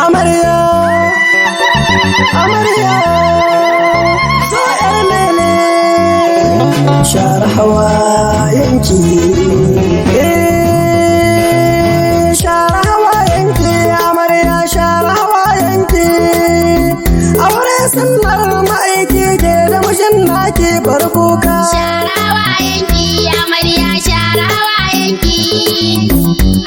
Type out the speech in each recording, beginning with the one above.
Amarya, amarya, zo ‘yar lele, share hawayenki. Share hawayenki, amarya, share hawayenki. Aure sunnar ma'aiki ke da mijin naki bar kuka. Share hawayenki, amarya, share hawayenki.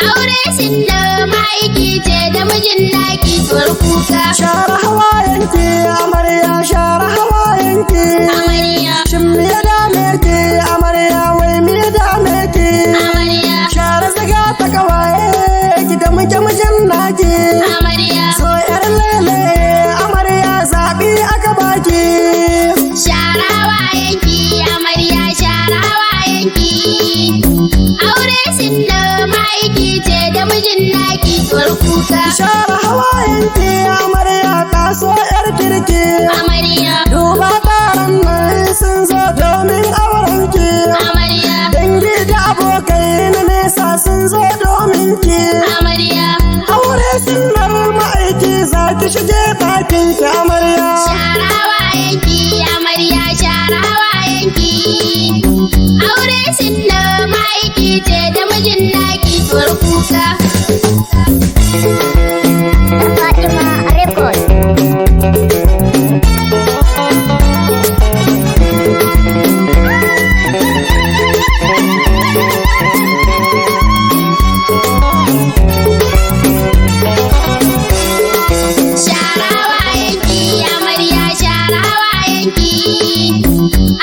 Aure sunnar ma'aiki ce da mijin naki bar kuka. Share hawayenki, amarya, share hawayenki. Amarya, Shin me ya dame ki, amarya, wai me ya dame ki? amarya, Share zaga ta kawaye ki da muke mijin naki. amarya. So ‘yar lele, amarya zaɓi aka baki. Share hawayenki, amarya, share hawayenki. Aure sunnar ma'aiki ce da mijin naki bar kuka. Share hawayenki, amarya ta so ‘yar kirki. Amarya, Duba taron nan sun zo domin aurenki. amarya, Dangi da abokai na nesa sun zo domin ki. amarya. Aure sunnar ma'aiki za ki shige ɗakin ki amarya. Share hawayenki, amarya, share hawayenki. Aure sunnar ma'aiki ce da mijin naki bar kuka. Fatima Record. Share hawayenki, amarya, share hawayenki.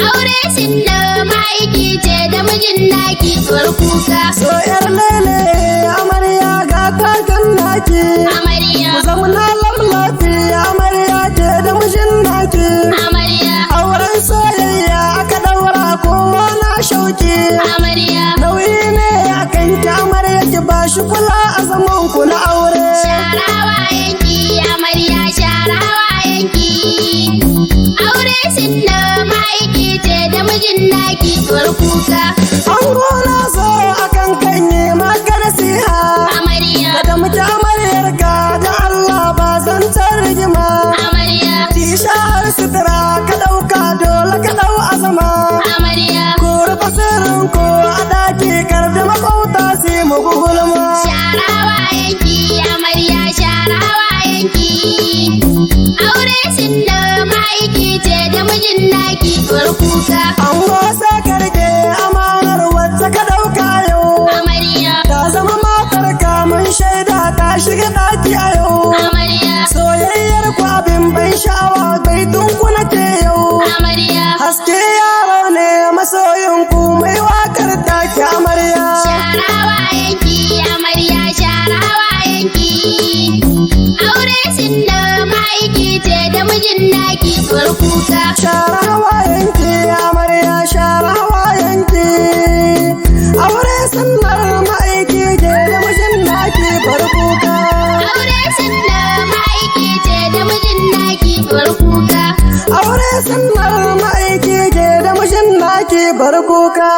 Aure sunnar ma'aiki ce da mijin naki bar kuka. So ‘yar lele amarya ga taken naki. Amarya, Ku zamana lallafi amarya ke da mijin naki. amarya, Auren soyayya aka ɗaura kowa na shauki. amarya. Nauyi ne a kanki amarya ki ba shi kula a zaman ku na aure. Share hawayenki, amarya, share hawayenki. Aure sunnar ma'aiki ce da mijin naki bar kuka. Ango na zo akan kanye maka nasiha. Amarya, Da muke amaryar ka da Allah ba zan rigima. amarya, Tisha har sutura ka ɗauka dole ka ɗau azama. amarya. Ko rufe sirrin ko a ɗaki kar da makauta sai mu gugulma. Share hawayenki, amarya, share hawayenki. Aure sunnar ma'aiki ce da mijin naki bar kuka. Ango sai ka rike amanar wacce ka ɗauka yau. Amarya, Ta zama matar ka mun shaida ta shiga ɗaki a yau. amarya, Soyayyar ku abin ban sha'awa bai tunku nake yau. amarya. Haske yaro ne masoyin ku mai wakar take amarya. Share hawayenki, amarya, share hawayenki. Aure sunnar ma'aiki ce da mijin naki bar kuka. Share hawayenki amarya share hawayenki. Aure sunnar ma'aiki ke da mijin naki bar kuka. Aure sunnar ma'aiki ce da mijin naki bar kuka. Aure sunnar ma'aiki ke da mijin naki bar kuka.